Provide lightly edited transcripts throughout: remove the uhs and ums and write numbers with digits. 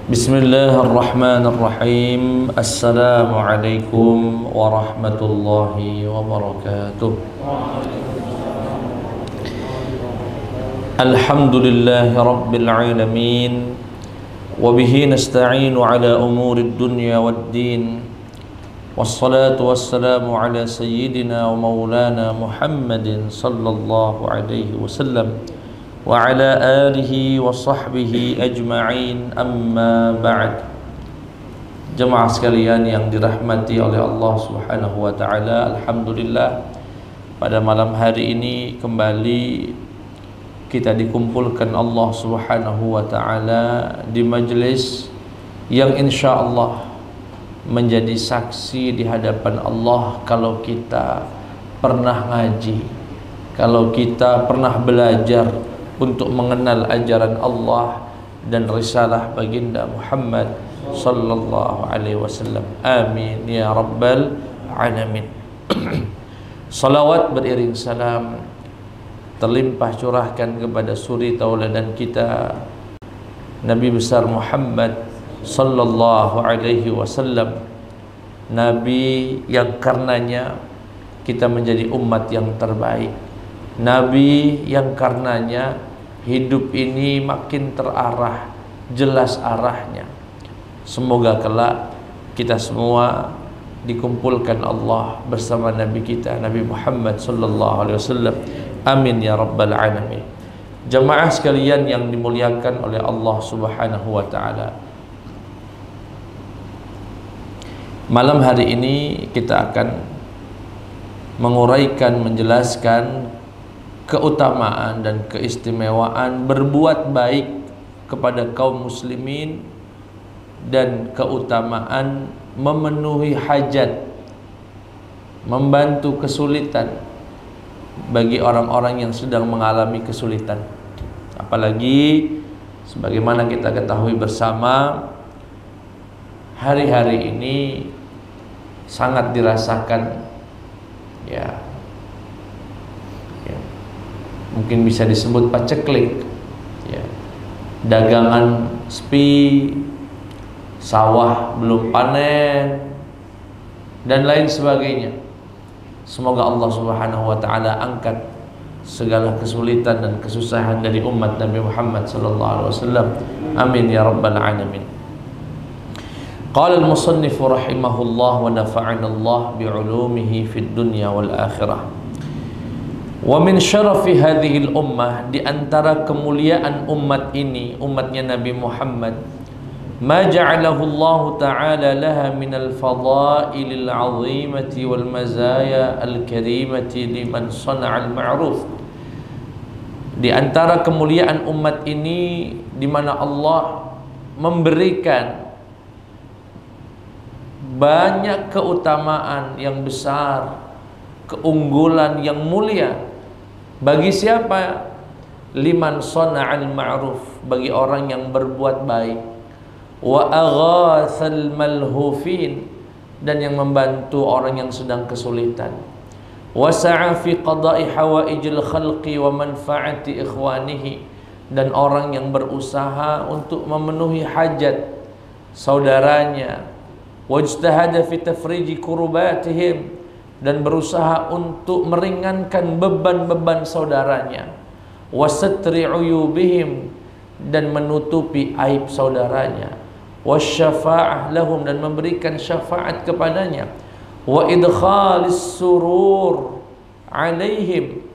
Bismillahirrahmanirrahim. Assalamualaikum warahmatullahi wabarakatuh. Alhamdulillahi rabbil alamin. Wabihi nasta'inu ala umurid dunya waddin. Wassalatu wassalamu ala sayyidina wa maulana Muhammadin sallallahu alaihi wasallam wa ala alihi wa sahbihi ajma'in, amma ba'd. Jemaah sekalian yang dirahmati oleh Allah Subhanahu wa taala, alhamdulillah pada malam hari ini kembali kita dikumpulkan Allah Subhanahu wa taala di majelis yang insyaallah menjadi saksi di hadapan Allah kalau kita pernah ngaji, kalau kita pernah belajar untuk mengenal ajaran Allah dan risalah baginda Muhammad sallallahu alaihi wasallam. Amin ya rabbal alamin. Salawat beriring salam terlimpah curahkan kepada suri tauladan kita Nabi besar Muhammad sallallahu alaihi wasallam, Nabi yang karenanya kita menjadi umat yang terbaik, Nabi yang karenanya hidup ini makin terarah, jelas arahnya. Semoga kelak kita semua dikumpulkan Allah bersama Nabi kita, Nabi Muhammad sallallahu alaihi wasallam. Amin ya rabbal alamin. Jemaah sekalian yang dimuliakan oleh Allah Subhanahu wa taala, malam hari ini kita akan menguraikan, menjelaskan keutamaan dan keistimewaan berbuat baik kepada kaum muslimin dan keutamaan memenuhi hajat, membantu kesulitan bagi orang-orang yang sedang mengalami kesulitan. Apalagi sebagaimana kita ketahui bersama, hari-hari ini sangat dirasakan mungkin bisa disebut paceklik, dagangan sepi, sawah belum panen dan lain sebagainya. Semoga Allah Subhanahu wa taala angkat segala kesulitan dan kesusahan dari umat Nabi Muhammad sallallahu alaihi wasallam. Amin ya rabbal alamin. Qala al-musannif rahimahullah wa nafa'ana Allah bi'ulumihi fid dunya wal akhirah. Wa min syarafi hadhil ummah, di antara kemuliaan umat ini, umatnya Nabi Muhammad, ma ja'alahu Allah ta'ala laha minal fadailil 'azimati wal mazaya al karimati liman sana'al ma'ruf. Di antara kemuliaan umat ini di mana Allah memberikan banyak keutamaan yang besar, keunggulan yang mulia bagi siapa? Liman sana'al ma'ruf, bagi orang yang berbuat baik, wa aghatsal malhufin, dan yang membantu orang yang sedang kesulitan, wa sa'a fi qada'i hawaijil khalqi wa manfaati ikhwanihi, dan orang yang berusaha untuk memenuhi hajat saudaranya, wajtahada fi tafriji kurubatihim, dan berusaha untuk meringankan beban-beban saudaranya, wasatri uyubihim, dan menutupi aib saudaranya, wasyafa'ah lahum, dan memberikan syafaat kepadanya, wa idkhalis surur alaihim,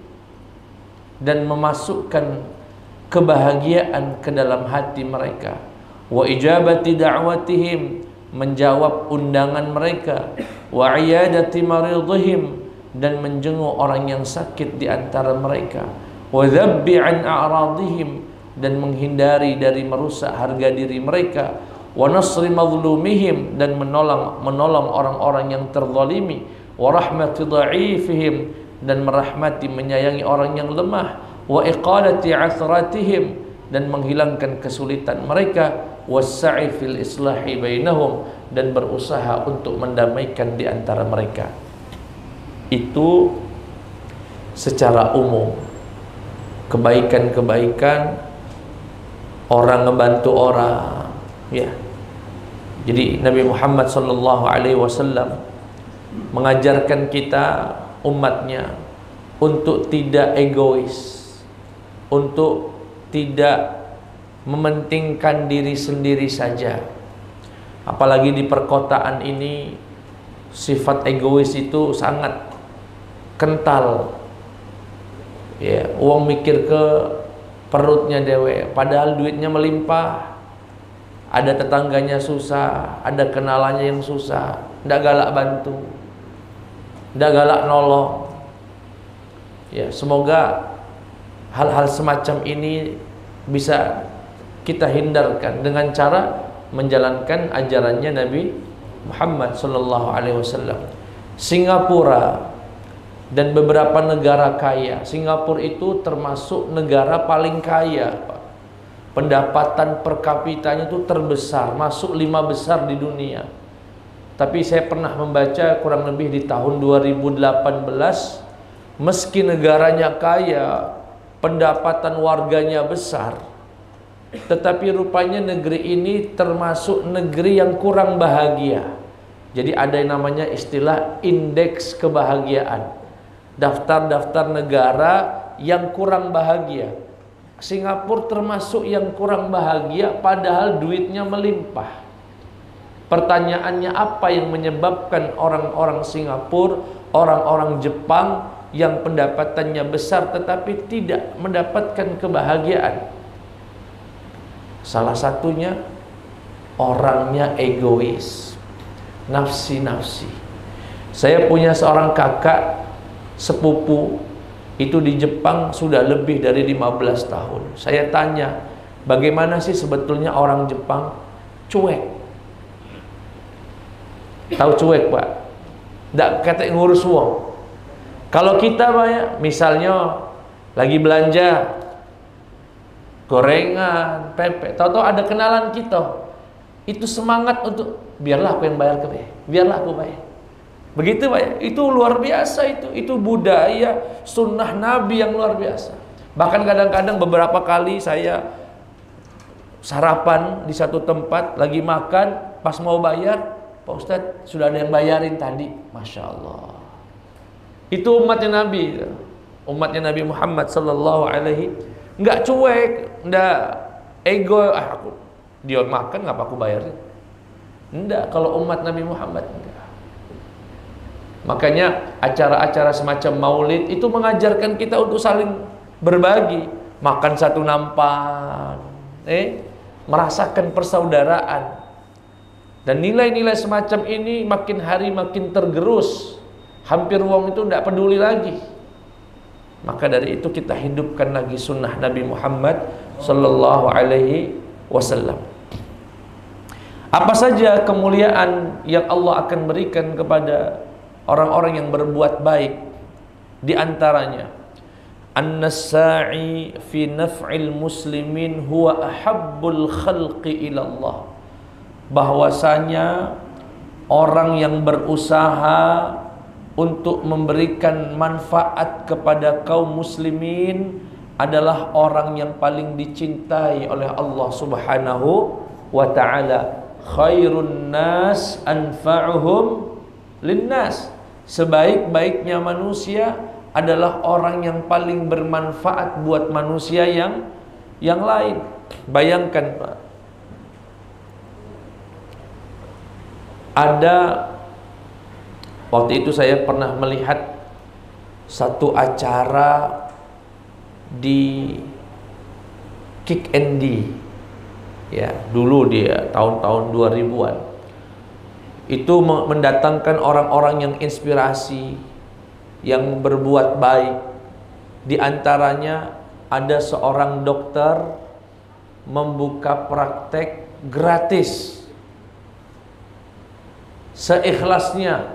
dan memasukkan kebahagiaan ke dalam hati mereka, wa ijabati da'watihim, menjawab undangan mereka, wa iyadati maridhihim, dan menjenguk orang yang sakit di antara mereka, wa dhabbi an a'radihim, dan menghindari dari merusak harga diri mereka, wa nasri mazlumihim, dan menolong orang-orang yang terzalimi, wa rahmati dha'ifihim, dan merahmati menyayangi orang yang lemah, wa iqalati athratihim, dan menghilangkan kesulitan mereka, wassa'i fil islahi bainahum, dan berusaha untuk mendamaikan di antara mereka. Itu secara umum kebaikan-kebaikan orang ngebantu orang, ya, Jadi Nabi Muhammad sallallahu alaihi wasallam mengajarkan kita umatnya untuk tidak egois, untuk tidak mementingkan diri sendiri saja. Apalagi di perkotaan ini sifat egois itu sangat kental. Ya, uang mikir ke perutnya dewe, padahal duitnya melimpah. Ada tetangganya susah, ada kenalannya yang susah, ndak galak bantu, ndak galak nolong. Ya, semoga hal-hal semacam ini bisa kita hindarkan dengan cara menjalankan ajarannya Nabi Muhammad sallallahu alaihi wasallam. Singapura dan beberapa negara kaya. Singapura itu termasuk negara paling kaya, Pak. Pendapatan per kapitanya itu terbesar, masuk 5 besar di dunia. Tapi saya pernah membaca kurang lebih di tahun 2018, meski negaranya kaya, pendapatan warganya besar, tetapi rupanya negeri ini termasuk negeri yang kurang bahagia. Jadi ada yang namanya istilah indeks kebahagiaan, daftar-daftar negara yang kurang bahagia. Singapura termasuk yang kurang bahagia, padahal duitnya melimpah. Pertanyaannya, apa yang menyebabkan orang-orang Singapura, orang-orang Jepang yang pendapatannya besar tetapi tidak mendapatkan kebahagiaan? Salah satunya orangnya egois, nafsi-nafsi. Saya punya seorang kakak sepupu, itu di Jepang sudah lebih dari 15 tahun. Saya tanya, bagaimana sih sebetulnya orang Jepang? Cuek. Tahu cuek, Pak? Nggak kata ngurus uang. Kalau kita, Pak, ya, misalnya lagi belanja gorengan, pempek, tahu-tahu ada kenalan kita, itu semangat untuk biarlah aku yang bayar ke dia, biarlah aku bayar. Begitu, Pak ya? Itu luar biasa, itu budaya sunnah Nabi yang luar biasa. Bahkan kadang-kadang beberapa kali saya sarapan di satu tempat, lagi makan, pas mau bayar, Pak Ustadz sudah ada yang bayarin tadi. Masya Allah. Itu umatnya Nabi, umatnya Nabi Muhammad sallallahu alaihi, nggak cuek, nggak ego, aku dia makan ngapa aku bayarin. Enggak, kalau umat Nabi Muhammad enggak. Makanya acara-acara semacam maulid itu mengajarkan kita untuk saling berbagi, makan satu nampan, merasakan persaudaraan. Dan nilai-nilai semacam ini makin hari makin tergerus. Hampir wong itu tidak peduli lagi. Maka dari itu kita hidupkan lagi sunnah Nabi Muhammad sallallahu alaihi wasallam. Apa saja kemuliaan yang Allah akan berikan kepada orang-orang yang berbuat baik? Di antaranya, an-nasa'i fi naf'il muslimin huwa ahabbul khalqi ilallah. Bahwasanya orang yang berusaha untuk memberikan manfaat kepada kaum muslimin adalah orang yang paling dicintai oleh Allah Subhanahu wa ta'ala. Khairun nas anfa'uhum linnas. Sebaik-baiknya manusia adalah orang yang paling bermanfaat buat manusia yang lain. Bayangkan, Pak, ada waktu itu saya pernah melihat satu acara di Kick ND, ya, dulu dia tahun-tahun 2000-an. Itu mendatangkan orang-orang yang inspirasi, yang berbuat baik. Di antaranya ada seorang dokter membuka praktek gratis, seikhlasnya.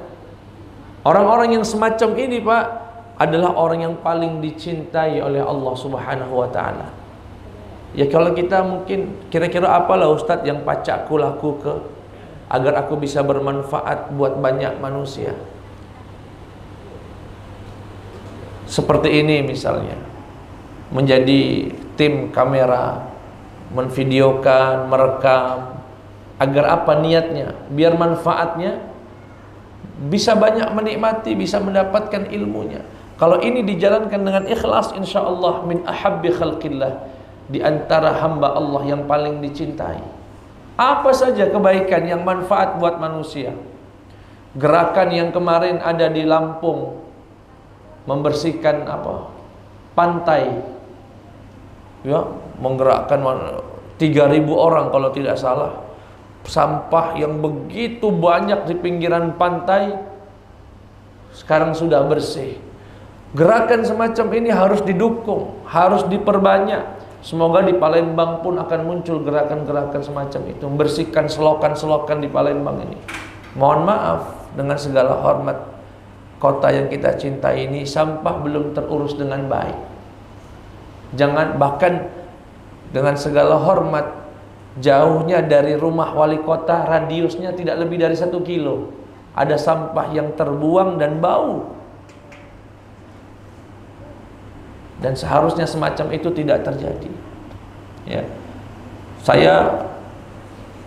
Orang-orang yang semacam ini, Pak, adalah orang yang paling dicintai oleh Allah Subhanahu wa ta'ala. Ya, kalau kita mungkin kira-kira apalah Ustadz yang pacakku lakukan agar aku bisa bermanfaat buat banyak manusia. Seperti ini misalnya, menjadi tim kamera, menvideokan, merekam, Agar apa niatnya? Biar manfaatnya bisa banyak menikmati, bisa mendapatkan ilmunya. Kalau ini dijalankan dengan ikhlas, insya Allah min ahabbi khalqillah, di antara hamba Allah yang paling dicintai. Apa saja kebaikan yang manfaat buat manusia. Gerakan yang kemarin ada di Lampung, membersihkan pantai, ya, menggerakkan 3.000 orang kalau tidak salah. Sampah yang begitu banyak di pinggiran pantai sekarang sudah bersih. Gerakan semacam ini harus didukung, harus diperbanyak. Semoga di Palembang pun akan muncul gerakan-gerakan semacam itu, membersihkan selokan-selokan di Palembang ini. Mohon maaf, dengan segala hormat, kota yang kita cintai ini sampah belum terurus dengan baik. Jangan, bahkan dengan segala hormat, jauhnya dari rumah wali kota, radiusnya tidak lebih dari 1 kilo, ada sampah yang terbuang dan bau. Dan seharusnya semacam itu tidak terjadi. Ya, saya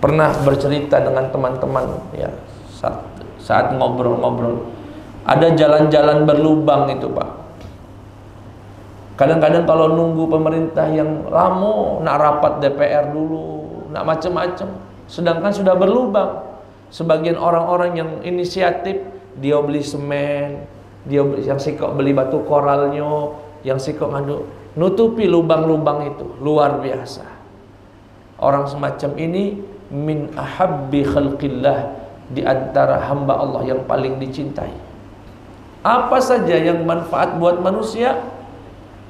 pernah bercerita dengan teman-teman, ya, saat ngobrol-ngobrol, ada jalan-jalan berlubang itu, Pak. Kadang-kadang kalau nunggu pemerintah yang lama, nak rapat DPR dulu, nak macam-macam, sedangkan sudah berlubang. Sebagian orang-orang yang inisiatif, dia beli semen, dia yang sikok beli batu koralnya, yang sikok nutupi lubang-lubang itu. Luar biasa. Orang semacam ini min ahabbi khalqillah, di antara hamba Allah yang paling dicintai. Apa saja yang manfaat buat manusia,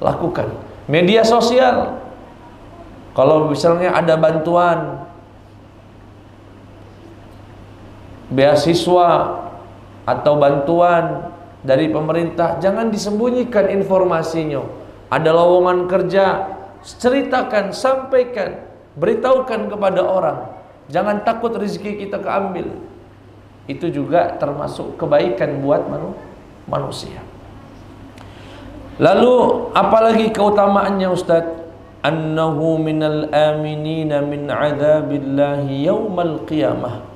lakukan. Media sosial, kalau misalnya ada bantuan beasiswa atau bantuan dari pemerintah, jangan disembunyikan informasinya. Ada lowongan kerja, ceritakan, sampaikan, beritahukan kepada orang. Jangan takut rezeki kita keambil. Itu juga termasuk kebaikan buat manusia. Lalu apalagi keutamaannya, Ustaz? Annahu minal aminina min adzabillahi yaumal qiyamah.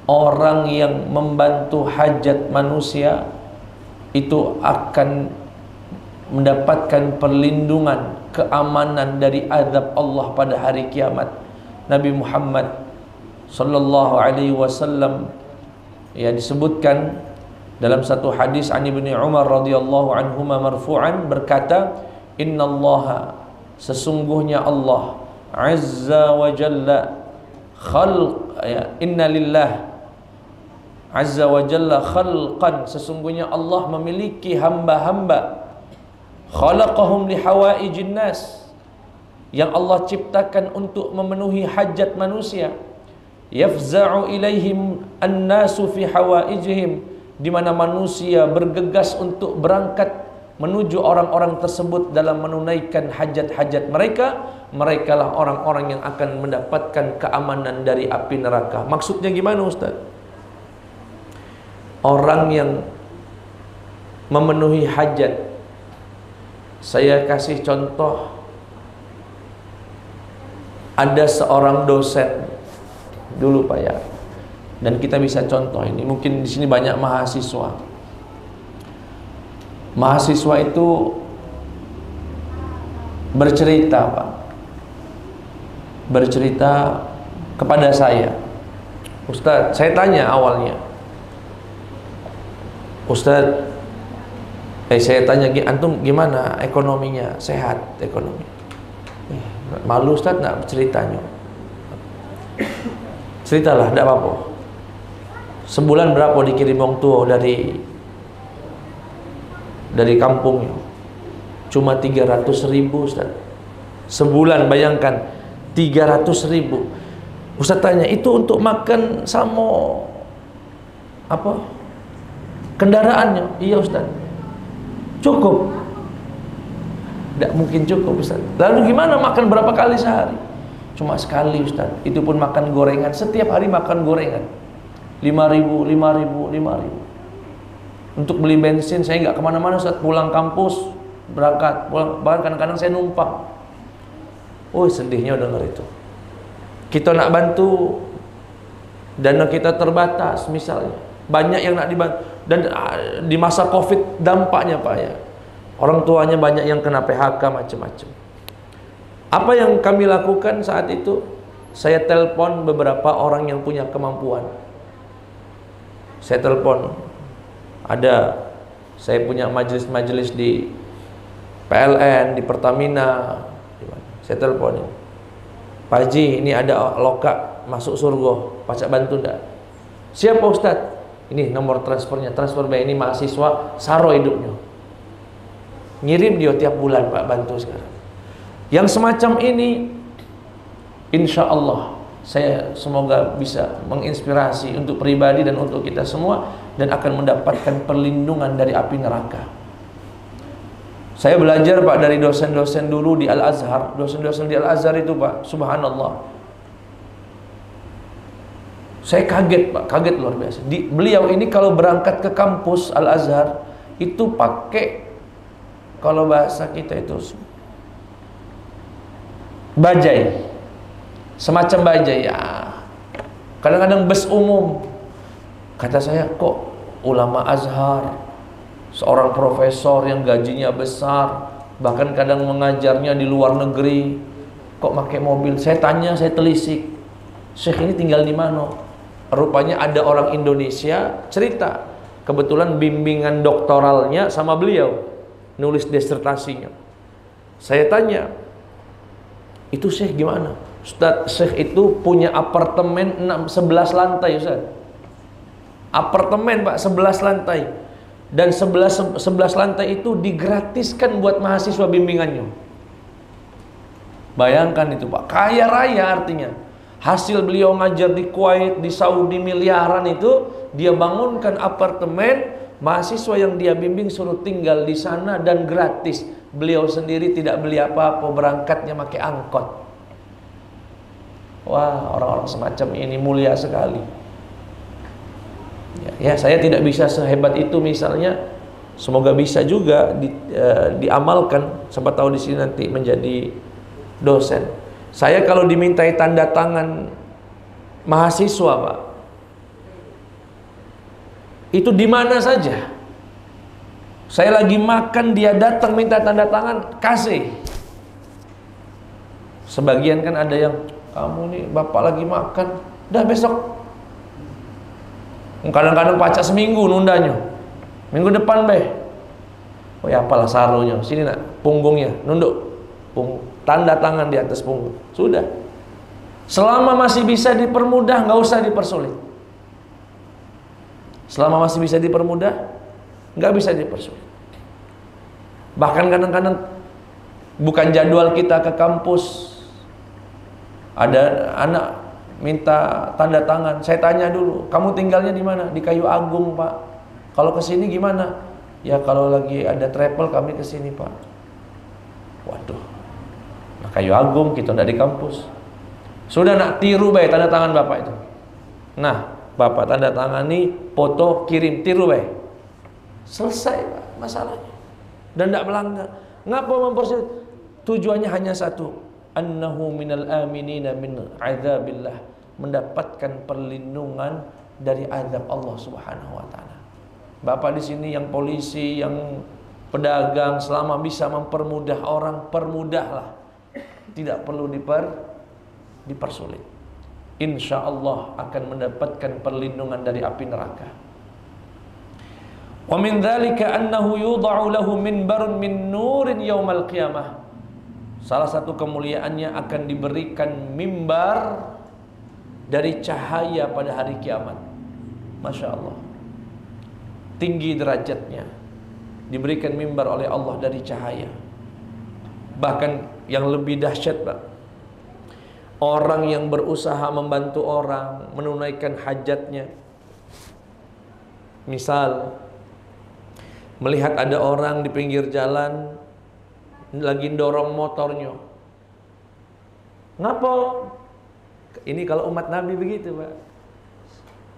Orang yang membantu hajat manusia itu akan mendapatkan perlindungan, keamanan dari azab Allah pada hari kiamat. Nabi Muhammad sallallahu alaihi wasallam, ya, disebutkan dalam satu hadis an Ibnu Umar radhiyallahu anhuma marfu'an, berkata, innallaha, sesungguhnya Allah azza wa jalla inna lillah azza wa jalla khalqan, sesungguhnya Allah memiliki hamba-hamba, khalaqahum lihawaijin nas, yang Allah ciptakan untuk memenuhi hajat manusia. Yafza'u ilaihim an-nasu fi hawaijihim, di mana manusia bergegas untuk berangkat menuju orang-orang tersebut dalam menunaikan hajat-hajat mereka. Mereka lah orang-orang yang akan mendapatkan keamanan dari api neraka. Maksudnya gimana, Ustaz? Orang yang memenuhi hajat. Saya kasih contoh, ada seorang dosen dulu, Pak, ya, dan kita bisa contoh ini. Mungkin di sini banyak mahasiswa. Mahasiswa itu bercerita, Pak, bercerita kepada saya. Ustaz, saya tanya awalnya, Ustaz, saya tanya, antum gimana ekonominya? Sehat ekonomi? Malu Ustaz nak ceritanya. Ceritalah, tidak apa-apa. Sebulan berapa dikirim wong tua dari kampungnya? Cuma 300.000, Ustaz. Sebulan, bayangkan, 300.000. Ustaz tanya, itu untuk makan sama apa? Kendaraannya? Iya, Ustaz. Cukup? Tidak mungkin cukup, Ustaz. Lalu gimana makan berapa kali sehari? Cuma sekali, Ustaz. Itu pun makan gorengan. Setiap hari makan gorengan. 5.000, 5.000, 5.000. Untuk beli bensin saya nggak kemana-mana, Ustaz. Pulang kampus, berangkat, pulang, bahkan kadang-kadang saya numpang. Oh, sedihnya dengar itu. Kita nak bantu dana kita terbatas misalnya, banyak yang nak dibantu, dan di masa Covid dampaknya Pak ya, orang tuanya banyak yang kena PHK macam-macam. Apa yang kami lakukan saat itu? Saya telepon beberapa orang yang punya kemampuan. Saya telepon, saya punya majelis-majelis di PLN, di Pertamina. Saya teleponin, Pak Haji, ini ada loka masuk surga, pacak bantu enggak? Siapa Ustaz? Ini nomor transfernya, transfer bayar, ini mahasiswa Saro hidupnya. Ngirim dia tiap bulan Pak, bantu sekarang. Yang semacam ini, insya Allah saya semoga bisa menginspirasi untuk pribadi dan untuk kita semua, dan akan mendapatkan perlindungan dari api neraka. Saya belajar Pak dari dosen-dosen dulu di Al-Azhar. Dosen-dosen di Al-Azhar itu Pak, subhanallah, saya kaget Pak, kaget luar biasa. Beliau ini kalau berangkat ke kampus Al-Azhar itu pakai, kalau bahasa kita itu bajai, semacam bajai ya. Kadang-kadang bus umum. Kata saya, kok ulama Azhar, seorang profesor yang gajinya besar, bahkan kadang mengajarnya di luar negeri, kok pakai mobil? Saya tanya, saya telisik, Syekh ini tinggal di mana? Rupanya ada orang Indonesia cerita, kebetulan bimbingan doktoralnya sama beliau, nulis disertasinya. Saya tanya, itu Syekh gimana? Ustaz, Syekh itu punya apartemen 11 lantai Ustaz. Apartemen Pak, 11 lantai. Dan 11 lantai itu digratiskan buat mahasiswa bimbingannya. Bayangkan itu Pak, kaya raya artinya. Hasil beliau ngajar di Kuwait, di Saudi miliaran itu, dia bangunkan apartemen, mahasiswa yang dia bimbing suruh tinggal di sana dan gratis. Beliau sendiri tidak beli apa-apa, berangkatnya pakai angkot. Wah, orang-orang semacam ini mulia sekali. Ya, saya tidak bisa sehebat itu misalnya. Semoga bisa juga diamalkan. Siapa tahu di sini nanti menjadi dosen. Saya kalau dimintai tanda tangan mahasiswa Pak, itu di mana saja. Saya lagi makan, dia datang minta tanda tangan, kasih. Sebagian kan ada yang, kamu nih bapak lagi makan, dah besok. Kadang-kadang pacak seminggu nundanya, minggu depan beh. Oh ya apalah sarunya, sini nak, punggungnya, nunduk, tanda tangan di atas punggung. Sudah. Selama masih bisa dipermudah, nggak usah dipersulit. Selama masih bisa dipermudah, nggak bisa dipersulit. Bahkan kadang-kadang bukan jadwal kita ke kampus, ada anak minta tanda tangan, saya tanya dulu, kamu tinggalnya di mana? Di Kayu Agung Pak. Kalau ke sini gimana? Ya kalau lagi ada travel kami ke sini Pak. Waduh, nah, Kayu Agung kita tidak di kampus. Sudah nak tiru baik tanda tangan bapak itu. Nah, bapak tanda tangani, foto kirim, tiru baik. Selesai Pak masalahnya. Dan tidak melanggar. Ngapa mempersulit? Tujuannya hanya satu, annahu minal aminina min azabillah, mendapatkan perlindungan dari azab Allah Subhanahu wa taala. Bapak di sini yang polisi, yang pedagang, selama bisa mempermudah orang, permudahlah. Tidak perlu dipersulit. Insya Allah akan mendapatkan perlindungan dari api neraka. Wa min dzalika annahu yudha'u lahu minbarun min nurin yaumal qiyamah. Salah satu kemuliaannya akan diberikan mimbar dari cahaya pada hari kiamat. Masya Allah, tinggi derajatnya, diberikan mimbar oleh Allah dari cahaya. Bahkan yang lebih dahsyat Pak, orang yang berusaha membantu orang menunaikan hajatnya. Misal melihat ada orang di pinggir jalan lagi dorong motornya. Ngapa? Ini kalau umat Nabi begitu Pak,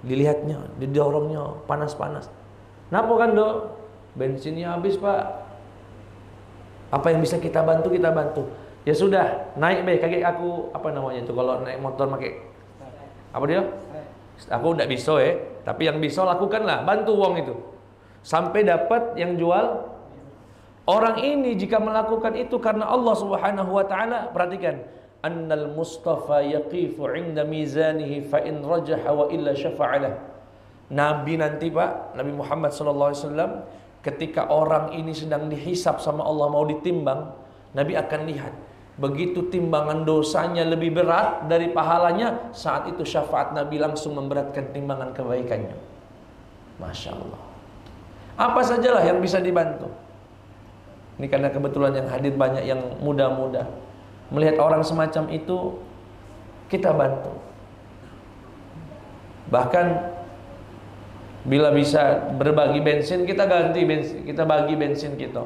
dilihatnya, didorongnya panas-panas. Ngapa kan dok? Bensinnya habis Pak. Apa yang bisa kita bantu, kita bantu. Ya sudah, naik kakek aku, apa namanya itu kalau naik motor pakai apa dia? Aku tidak bisa tapi yang bisa lakukanlah, bantu wong itu sampai dapat yang jual. Orang ini jika melakukan itu karena Allah Subhanahu wa taala, perhatikan, annal mustafa yaqifu 'inda mizanihi fa in rajaha wa illa syafa'alah. Nabi nanti Pak, Nabi Muhammad sallallahu alaihi wasallam, ketika orang ini sedang dihisap sama Allah, mau ditimbang, Nabi akan lihat begitu timbangan dosanya lebih berat dari pahalanya, saat itu syafaat Nabi langsung memberatkan timbangan kebaikannya. Masya Allah. Apa sajalah yang bisa dibantu. Ini karena kebetulan yang hadir banyak yang muda-muda. Melihat orang semacam itu, kita bantu. Bahkan bila bisa berbagi bensin, kita ganti bensin, kita bagi bensin kita.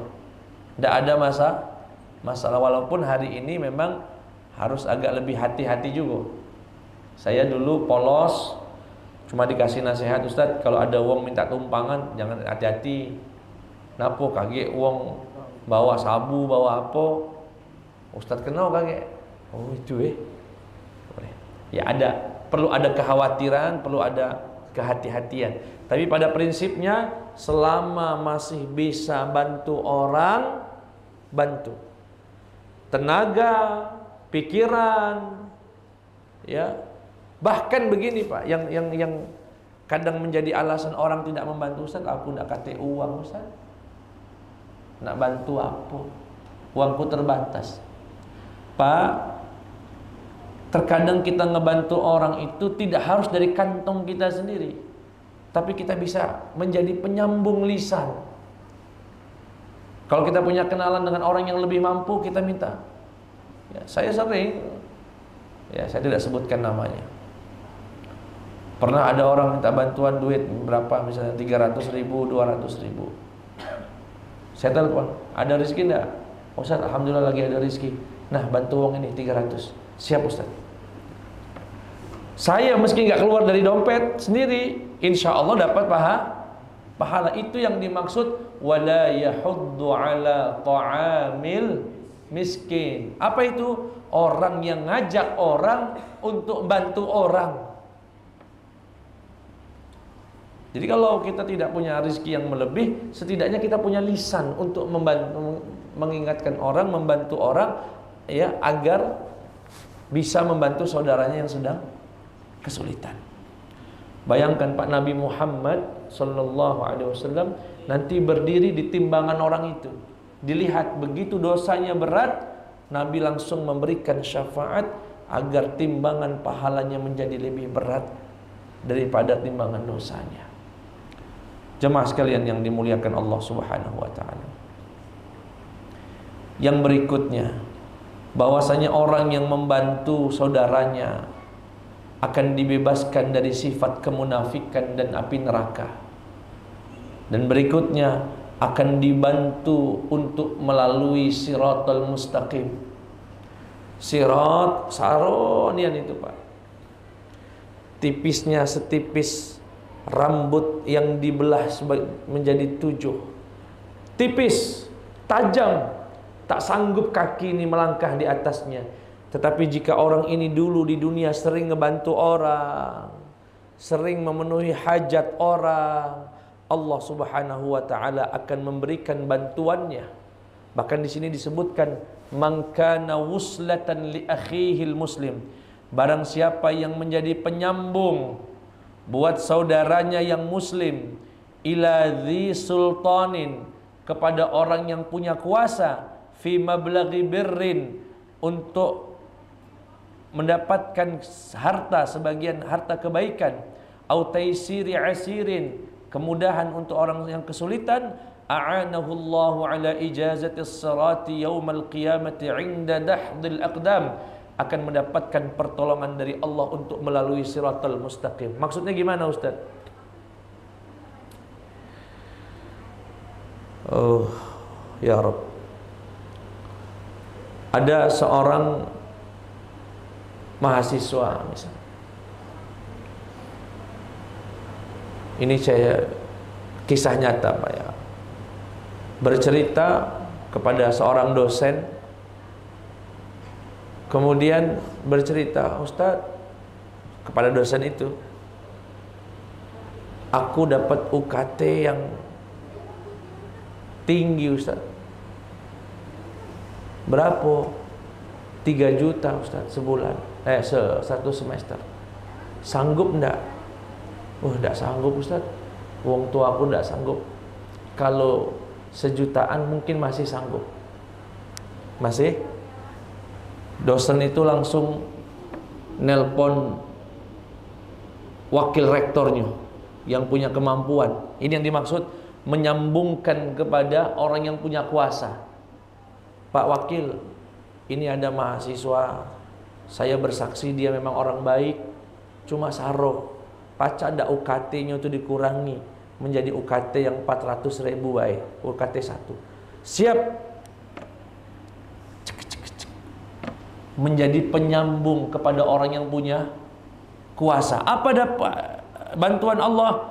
Tidak ada masalah, walaupun hari ini memang harus agak lebih hati-hati juga. Saya dulu polos, cuma dikasih nasihat, Ustadz, kalau ada uang minta tumpangan jangan, hati-hati. Napo kaget uang bawa sabu, bawa apa? Ustadz kenal kaget. Oh itu ya ada, perlu ada kekhawatiran, perlu ada kehati-hatian. Tapi pada prinsipnya selama masih bisa bantu orang, bantu. Tenaga, pikiran, ya. Bahkan begini Pak, yang kadang menjadi alasan orang tidak membantu, Ustaz, aku tidak kate uang, Ustaz. Nak bantu apa? Uangku terbatas. Pak, terkadang kita ngebantu orang itu tidak harus dari kantong kita sendiri, tapi kita bisa menjadi penyambung lisan. Kalau kita punya kenalan dengan orang yang lebih mampu, kita minta. Ya, saya sering, ya saya tidak sebutkan namanya. Pernah ada orang minta bantuan duit berapa, misalnya 300.000, 200.000. Saya telepon, ada rezeki enggak? Ustaz, alhamdulillah lagi ada rezeki. Nah, bantu uang ini 300. Siap Ustaz. Saya meski nggak keluar dari dompet sendiri, insya Allah dapat pahala. Itu yang dimaksud wala yahuddu ala ta'amil miskin. Apa itu? Orang yang ngajak orang untuk bantu orang. Jadi kalau kita tidak punya rezeki yang melebih, setidaknya kita punya lisan untuk membantu, mengingatkan orang, membantu orang, ya, agar bisa membantu saudaranya yang sedang kesulitan. Bayangkan Pak, Nabi Muhammad sallallahu alaihi wasallam nanti berdiri di timbangan orang itu. Dilihat begitu dosanya berat, Nabi langsung memberikan syafaat agar timbangan pahalanya menjadi lebih berat daripada timbangan dosanya. Jemaah sekalian yang dimuliakan Allah Subhanahu wa taala. Yang berikutnya, bahwasanya orang yang membantu saudaranya akan dibebaskan dari sifat kemunafikan dan api neraka. Dan berikutnya akan dibantu untuk melalui siratal mustaqim. Sirat saronian itu Pak, tipisnya setipis rambut yang dibelah menjadi 7. Tipis, tajam, tak sanggup kaki ini melangkah di atasnya. Tetapi jika orang ini dulu di dunia sering ngebantu orang, sering memenuhi hajat orang, Allah Subhanahu wa taala akan memberikan bantuannya. Bahkan di sini disebutkan man kana wuslatan li akhihil muslim. Barang siapa yang menjadi penyambung buat saudaranya yang muslim, ila dzi sultanin, kepada orang yang punya kuasa, fi mablaghi birrin, untuk mendapatkan harta, sebagian harta kebaikan, au taisiri asirin, kemudahan untuk orang yang kesulitan, a'anahu Allahu ala ijazatis sirati yaumal qiyamati 'inda dahdil aqdam, akan mendapatkan pertolongan dari Allah untuk melalui siratal mustaqim. Maksudnya gimana Ustaz? Oh ya Rabb, ada seorang mahasiswa misalnya, ini saya kisah nyata Pak ya, bercerita kepada seorang dosen. Kemudian bercerita, Ustaz, kepada dosen itu, Aku dapat UKT yang tinggi Ustaz. Berapa? 3 juta Ustaz sebulan. Satu semester. Sanggup enggak? Enggak sanggup Ustaz. Wong tua aku enggak sanggup. Kalau sejutaan mungkin masih sanggup. Masih? Dosen itu langsung nelpon wakil rektornya yang punya kemampuan. Ini yang dimaksud menyambungkan kepada orang yang punya kuasa. Pak Wakil, ini ada mahasiswa, saya bersaksi dia memang orang baik, cuma saro paca ada UKT-nya itu dikurangi menjadi UKT yang 400.000 baik, UKT 1. Siap menjadi penyambung kepada orang yang punya kuasa. Apa dapat bantuan Allah?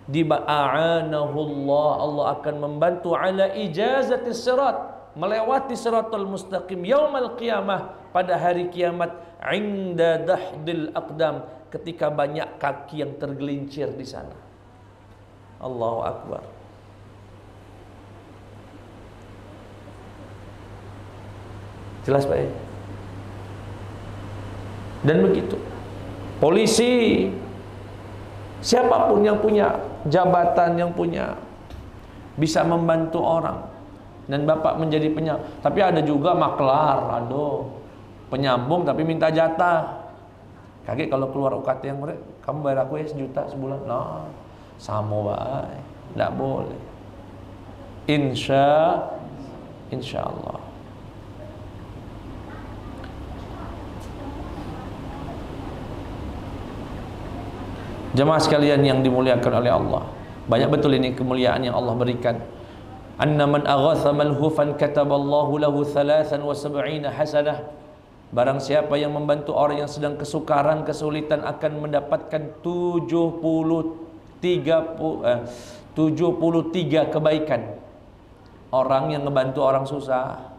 Diba'anahullah, Allah akan membantu ala ijazati sirat, melewati siratal mustaqim yaumal qiyamah, pada hari kiamat, inda dahdil aqdam, ketika banyak kaki yang tergelincir di sana. Allahu akbar. Jelas Pak ya? Dan begitu polisi, siapapun yang punya jabatan, yang punya bisa membantu orang, dan Bapak menjadi penyambung. Tapi ada juga maklar, penyambung tapi minta jatah. Kaget kalau keluar UKT yang mereka, kamu bayar aku ya 1 juta sebulan. Nah, sama baik, tidak boleh. Insya Allah. Jemaah sekalian yang dimuliakan oleh Allah, banyak betul ini kemuliaan yang Allah berikan. Anna man aghatha malhufan kataballahu lahu 73 hasanah. Barang siapa yang membantu orang yang sedang kesukaran, kesulitan, akan mendapatkan 73 kebaikan. Orang yang ngebantu orang susah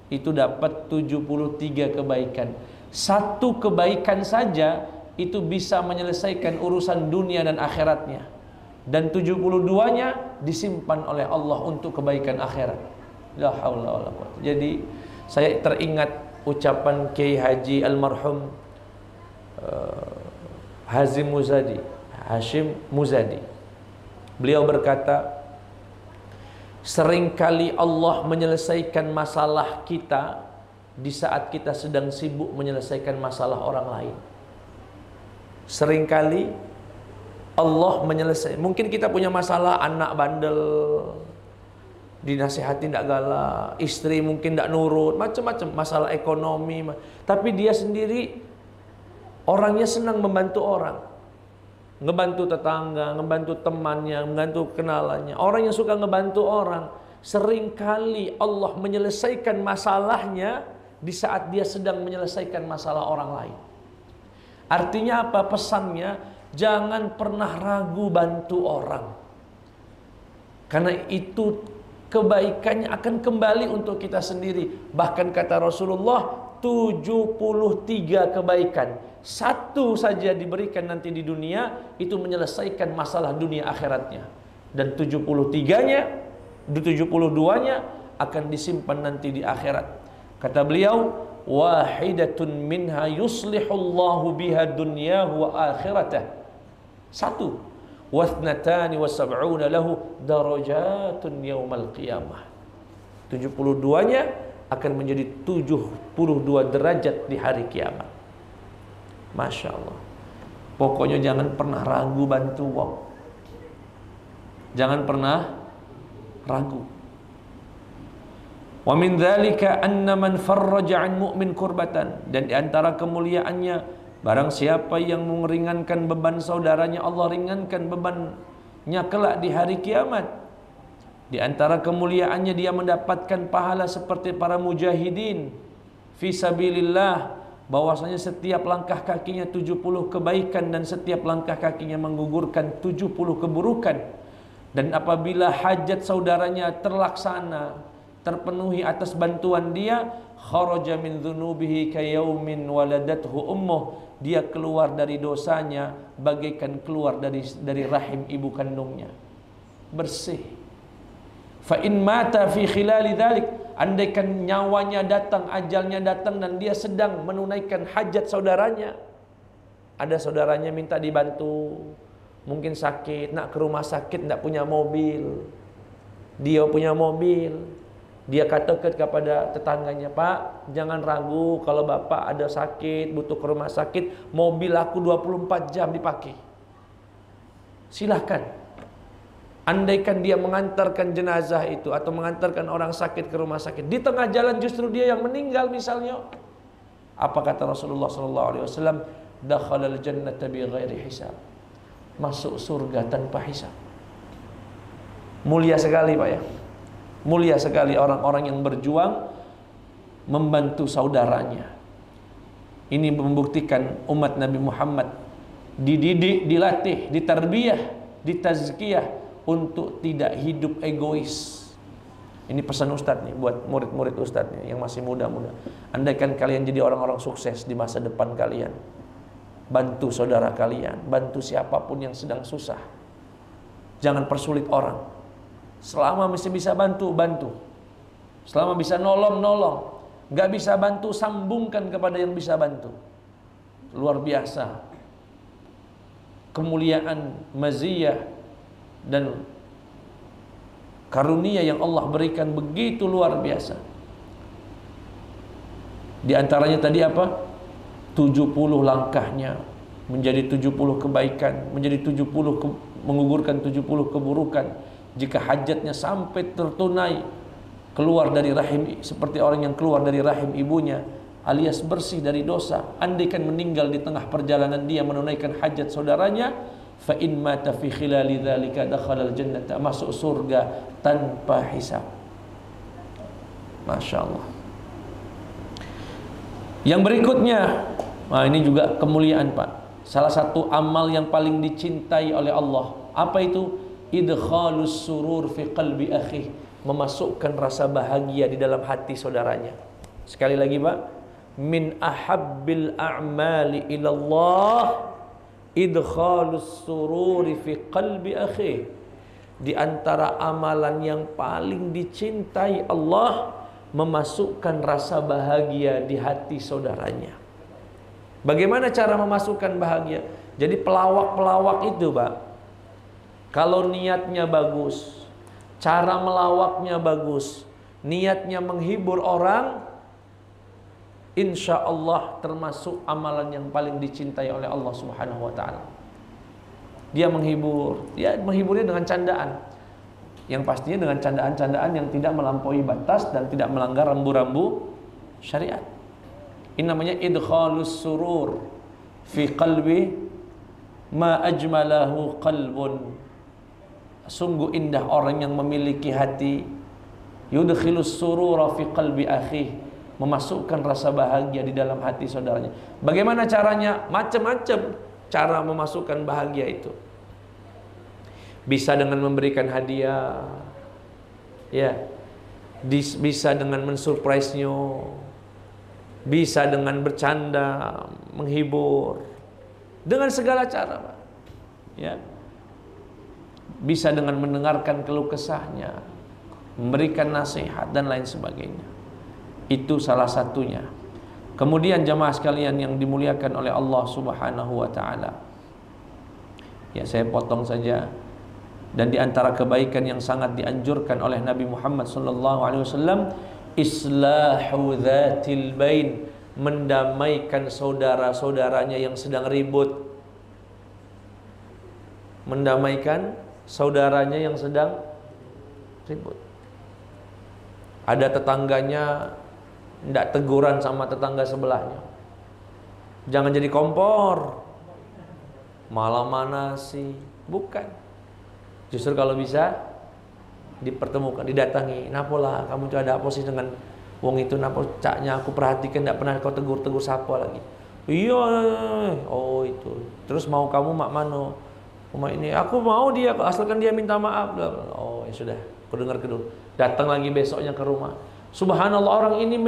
itu dapat 73 kebaikan. Satu kebaikan saja itu bisa menyelesaikan urusan dunia dan akhiratnya, dan 72-nya disimpan oleh Allah untuk kebaikan akhirat. La haula wala quwwata. Jadi saya teringat ucapan Kiai Haji almarhum Hashim Muzadi. Beliau berkata, seringkali Allah menyelesaikan masalah kita di saat kita sedang sibuk menyelesaikan masalah orang lain. Seringkali Allah menyelesaikan, mungkin kita punya masalah, anak bandel, dinasihati tidak galak, istri mungkin tidak nurut, macam-macam masalah ekonomi, tapi dia sendiri orangnya senang membantu orang, ngebantu tetangga, ngebantu temannya, ngebantu kenalannya. Orang yang suka ngebantu orang, seringkali Allah menyelesaikan masalahnya di saat dia sedang menyelesaikan masalah orang lain. Artinya apa pesannya? Jangan pernah ragu bantu orang, karena itu kebaikannya akan kembali untuk kita sendiri. Bahkan kata Rasulullah, 73 kebaikan, satu saja diberikan nanti di dunia, itu menyelesaikan masalah dunia akhiratnya, dan 72-nya akan disimpan nanti di akhirat. Kata beliau, wahidatun minha yuslihullahu biha dunyahu wa akhiratah. Satu, wathnatani wa sab'una lahu darajatun yaumal qiyamah. 72-nya akan menjadi 72 derajat di hari kiamat. Masya Allah. Pokoknya jangan pernah ragu bantu wong. Jangan pernah ragu. Wa min dzalika anna man farraja 'an mu'min kurbatan, dan di antara kemuliaannya, barang siapa yang meringankan beban saudaranya, Allah ringankan bebannya kelak di hari kiamat. Di antara kemuliaannya dia mendapatkan pahala seperti para mujahidin fi sabilillah, bahwasanya setiap langkah kakinya 70 kebaikan dan setiap langkah kakinya menggugurkan 70 keburukan. Dan apabila hajat saudaranya terlaksana, terpenuhi atas bantuan dia, kharaja min dzunubihi kayaumin waladathu ummuh, dia keluar dari dosanya bagaikan keluar dari rahim ibu kandungnya, bersih. Fa in mata fi khilali dzalik, andaikan nyawanya datang, ajalnya datang dan dia sedang menunaikan hajat saudaranya, ada saudaranya minta dibantu, mungkin sakit, nak ke rumah sakit, tidak punya mobil, dia punya mobil, dia katakan kepada tetangganya, Pak, jangan ragu kalau Bapak ada sakit, butuh ke rumah sakit, mobil aku 24 jam dipakai, silahkan. Andaikan dia mengantarkan jenazah itu atau mengantarkan orang sakit ke rumah sakit, di tengah jalan justru dia yang meninggal misalnya, apa kata Rasulullah SAW? Dakhalal jannata bi ghairi hisab, masuk surga tanpa hisab. Mulia sekali Pak ya, mulia sekali orang-orang yang berjuang membantu saudaranya. Ini membuktikan umat Nabi Muhammad dididik, dilatih, ditarbiyah, ditazkiyah untuk tidak hidup egois. Ini pesan Ustadz nih buat murid-murid Ustadz nih yang masih muda-muda. Andaikan kalian jadi orang-orang sukses di masa depan kalian, bantu saudara kalian, bantu siapapun yang sedang susah. Jangan persulit orang. Selama masih bisa bantu, bantu. Selama bisa nolong, nolong. Gak bisa bantu, sambungkan kepada yang bisa bantu. Luar biasa kemuliaan, maziyah dan karunia yang Allah berikan begitu luar biasa. Di antaranya tadi apa? 70 langkahnya menjadi 70 kebaikan, menjadi 70 mengugurkan 70 keburukan jika hajatnya sampai tertunai, keluar dari rahim seperti orang yang keluar dari rahim ibunya, alias bersih dari dosa. Andaikan meninggal di tengah perjalanan dia menunaikan hajat saudaranya, fa in mata fi khilali dzalika dakhala al-jannata, masuk surga tanpa hisab. Masya Allah. Yang berikutnya, nah ini juga kemuliaan Pak. Salah satu amal yang paling dicintai oleh Allah, apa itu? Idkhalus surur fi qalbi akhi, memasukkan rasa bahagia di dalam hati saudaranya. Sekali lagi Pak, min ahabbil a'mali ilallah idkhalus sururi fi qalbi akhi. Di antara amalan yang paling dicintai Allah, memasukkan rasa bahagia di hati saudaranya. Bagaimana cara memasukkan bahagia? Jadi pelawak-pelawak itu Pak, kalau niatnya bagus, cara melawaknya bagus, niatnya menghibur orang, insya Allah termasuk amalan yang paling dicintai oleh Allah Subhanahu wa ta'ala. Dia menghibur, dia menghiburnya dengan candaan, yang pastinya dengan candaan-candaan yang tidak melampaui batas dan tidak melanggar rambu-rambu syariat. Ini namanya idkhalus surur fi qalbi ma ajmalahu qalbun. Sungguh indah orang yang memiliki hati, yudkhilus surura fi qalbi akhi, memasukkan rasa bahagia di dalam hati saudaranya. Bagaimana caranya? Macam-macam cara memasukkan bahagia itu. Bisa dengan memberikan hadiah, ya, bisa dengan mensurprise-nya, bisa dengan bercanda, menghibur, dengan segala cara, Pak. Ya, bisa dengan mendengarkan keluh kesahnya, memberikan nasihat dan lain sebagainya. Itu salah satunya. Kemudian jamaah sekalian yang dimuliakan oleh Allah Subhanahu wa ta'ala, ya saya potong saja. Dan di antara kebaikan yang sangat dianjurkan oleh Nabi Muhammad SAW, islahu dzatil bain, mendamaikan saudara-saudaranya yang sedang ribut. Mendamaikan saudaranya yang sedang ribut. Ada tetangganya tidak teguran sama tetangga sebelahnya, jangan jadi kompor, malah mana sih, bukan. Justru kalau bisa dipertemukan, didatangi, napola kamu tuh ada apa sih dengan wong itu, napo caknya aku perhatikan tidak pernah kau tegur-tegur sapa lagi. Iya, oh itu. Terus mau kamu mak mano? Rumah ini aku mau dia, asalkan dia minta maaf. Oh ya sudah, aku dengar dulu. Datang lagi besoknya ke rumah. Subhanallah, orang ini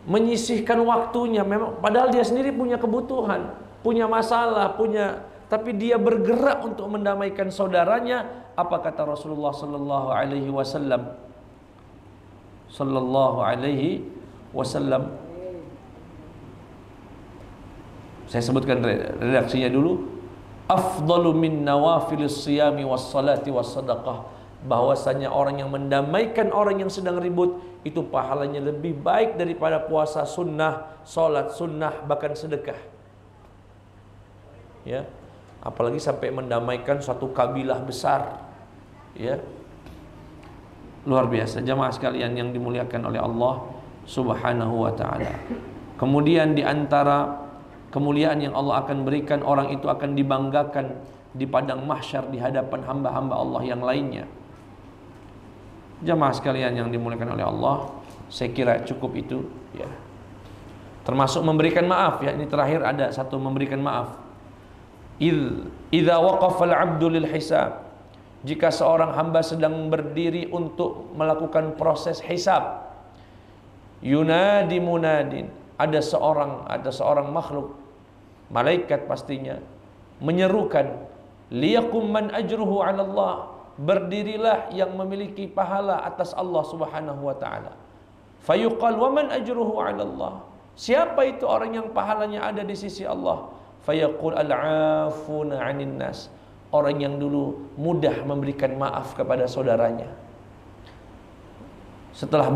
menyisihkan waktunya, memang padahal dia sendiri punya kebutuhan, punya masalah, tapi dia bergerak untuk mendamaikan saudaranya. Apa kata Rasulullah sallallahu alaihi wasallam? Sallallahu alaihi wasallam. Saya sebutkan redaksinya dulu. Afdalu min nawafilis siyami was salati was sadaqah. Bahwasanya orang yang mendamaikan orang yang sedang ribut itu pahalanya lebih baik daripada puasa sunnah, salat sunnah, bahkan sedekah. Ya, apalagi sampai mendamaikan suatu kabilah besar. Ya, luar biasa. Jamaah sekalian yang dimuliakan oleh Allah Subhanahu wa taala. Kemudian di antara kemuliaan yang Allah akan berikan, orang itu akan dibanggakan di padang mahsyar di hadapan hamba-hamba Allah yang lainnya. Jamaah sekalian yang dimuliakan oleh Allah, saya kira cukup itu ya. Termasuk memberikan maaf ya. Ini terakhir ada satu, memberikan maaf. Idza waqafa al-'abdu lil hisab. Jika seorang hamba sedang berdiri untuk melakukan proses hisab, yunadi munadin, ada seorang makhluk, malaikat pastinya, menyerukan, liyakum man ajruhu 'ala Allah, berdirilah yang memiliki pahala atas Allah Subhanahu wa taala. Fayuqal wa man ajruhu 'ala Allah, siapa itu orang yang pahalanya ada di sisi Allah? Fayaqul al-'afuna 'anil nas, orang yang dulu mudah memberikan maaf kepada saudaranya. Setelah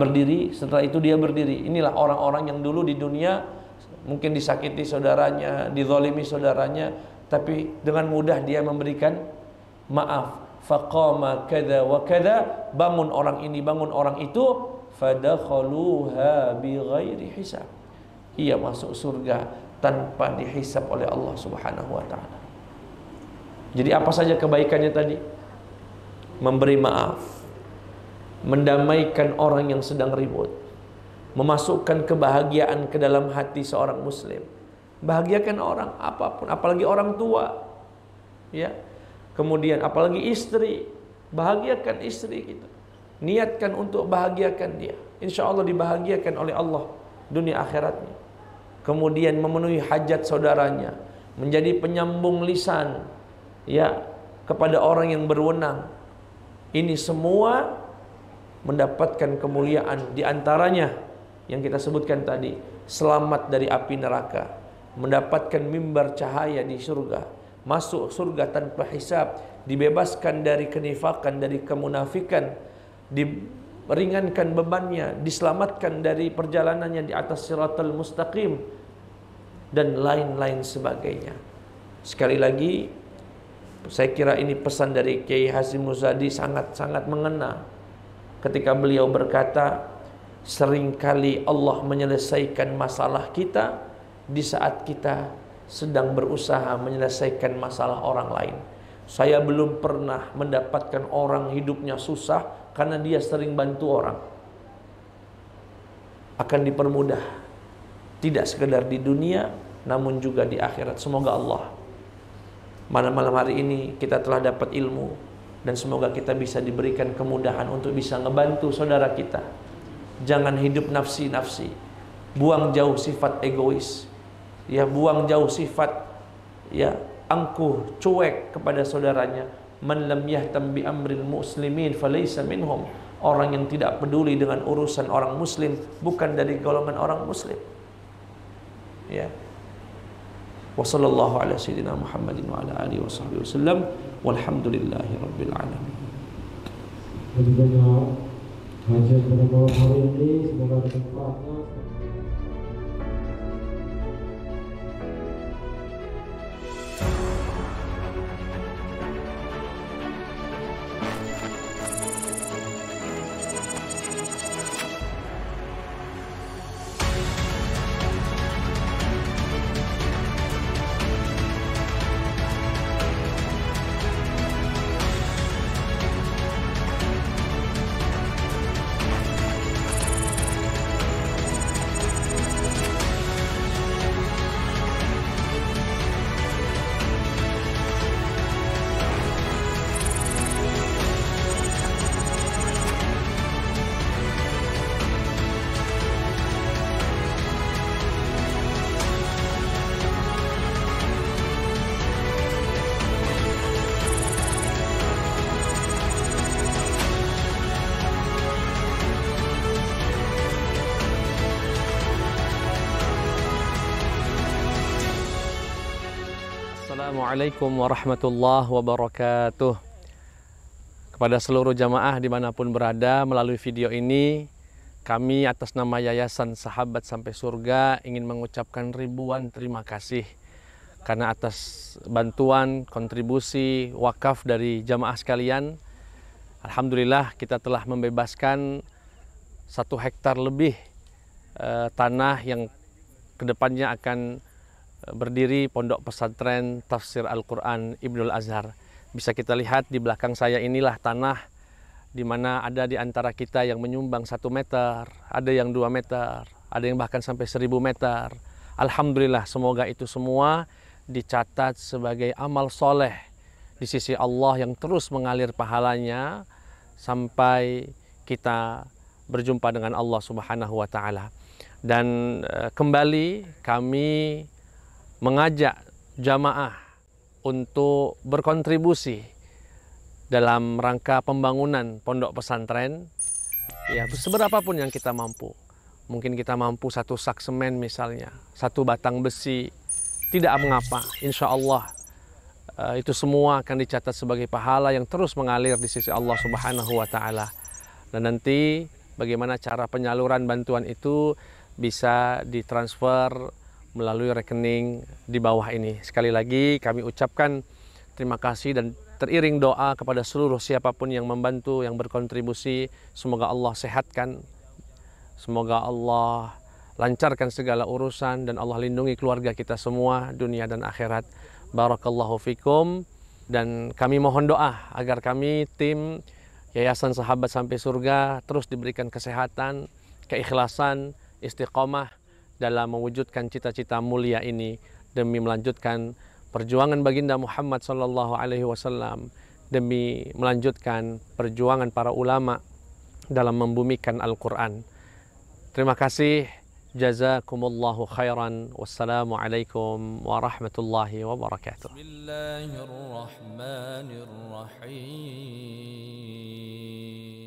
itu dia berdiri. Inilah orang-orang yang dulu di dunia mungkin disakiti saudaranya, dizalimi saudaranya, tapi dengan mudah dia memberikan maaf. Faqama kadza wa kadza, bangun orang ini, bangun orang itu, fadakhaluha bighairi hisab, ia masuk surga tanpa dihisab oleh Allah Subhanahu wa taala. Jadi apa saja kebaikannya tadi? Memberi maaf, mendamaikan orang yang sedang ribut, memasukkan kebahagiaan ke dalam hati seorang muslim. Bahagiakan orang apapun, apalagi orang tua. Ya. Kemudian apalagi istri, bahagiakan istri kita. Niatkan untuk bahagiakan dia. Insya Allah dibahagiakan oleh Allah dunia akhiratnya. Kemudian memenuhi hajat saudaranya, menjadi penyambung lisan ya kepada orang yang berwenang. Ini semua mendapatkan kemuliaan, di antaranya yang kita sebutkan tadi, selamat dari api neraka, mendapatkan mimbar cahaya di surga, masuk surga tanpa hisab, dibebaskan dari kenifakan, dari kemunafikan, diringankan bebannya, diselamatkan dari perjalanannya di atas siratal mustaqim, dan lain-lain sebagainya. Sekali lagi, saya kira ini pesan dari Kiai Hasyim Muzadi sangat-sangat mengena ketika beliau berkata, seringkali Allah menyelesaikan masalah kita di saat kita sedang berusaha menyelesaikan masalah orang lain. Saya belum pernah mendapatkan orang hidupnya susah karena dia sering bantu orang. Akan dipermudah, tidak sekedar di dunia, namun juga di akhirat. Semoga Allah, malam hari ini kita telah dapat ilmu, dan semoga kita bisa diberikan kemudahan untuk bisa ngebantu saudara kita. Jangan hidup nafsi-nafsi, buang jauh sifat egois, ya, buang jauh sifat ya angkuh, cuek kepada saudaranya. Man lam yahtam bi amril muslimin falaysa minhum, orang yang tidak peduli dengan urusan orang muslim bukan dari golongan orang muslim. Ya. Wa sallallahu ala sayyidina Muhammadin wa ala alihi washabbihi wasallam walhamdulillahi rabbil alamin. Kajian pada malam hari ini semoga bermanfaat. Assalamualaikum warahmatullahi wabarakatuh. Kepada seluruh jamaah dimanapun berada, melalui video ini kami atas nama Yayasan Sahabat Sampai Surga ingin mengucapkan ribuan terima kasih karena atas bantuan, kontribusi, wakaf dari jamaah sekalian. Alhamdulillah kita telah membebaskan 1 hektar lebih tanah yang kedepannya akan berdiri pondok pesantren tafsir Al-Quran Ibnul Azhar. Bisa kita lihat di belakang saya inilah tanah di mana ada di antara kita yang menyumbang 1 meter, ada yang 2 meter, ada yang bahkan sampai 1000 meter. Alhamdulillah, semoga itu semua dicatat sebagai amal soleh di sisi Allah yang terus mengalir pahalanya sampai kita berjumpa dengan Allah Subhanahu wa Ta'ala. Dan kembali kami mengajak jamaah untuk berkontribusi dalam rangka pembangunan pondok pesantren, ya seberapapun yang kita mampu. Mungkin kita mampu 1 sak semen misalnya, 1 batang besi, tidak mengapa. Insya Allah itu semua akan dicatat sebagai pahala yang terus mengalir di sisi Allah Subhanahu wa Ta'ala. Dan nanti bagaimana cara penyaluran bantuan itu bisa ditransfer melalui rekening di bawah ini. Sekali lagi kami ucapkan terima kasih dan teriring doa kepada seluruh siapapun yang membantu, yang berkontribusi. Semoga Allah sehatkan, semoga Allah lancarkan segala urusan, dan Allah lindungi keluarga kita semua dunia dan akhirat. Barakallahu fikum. Dan kami mohon doa agar kami tim Yayasan Sahabat Sampai Surga terus diberikan kesehatan, keikhlasan, istiqomah dalam mewujudkan cita-cita mulia ini demi melanjutkan perjuangan baginda Muhammad sallallahu alaihi wasallam, demi melanjutkan perjuangan para ulama dalam membumikan Al-Qur'an. Terima kasih. Jazakumullahu khairan. Wassalamualaikum warahmatullahi wabarakatuh. Bismillahirrahmanirrahim.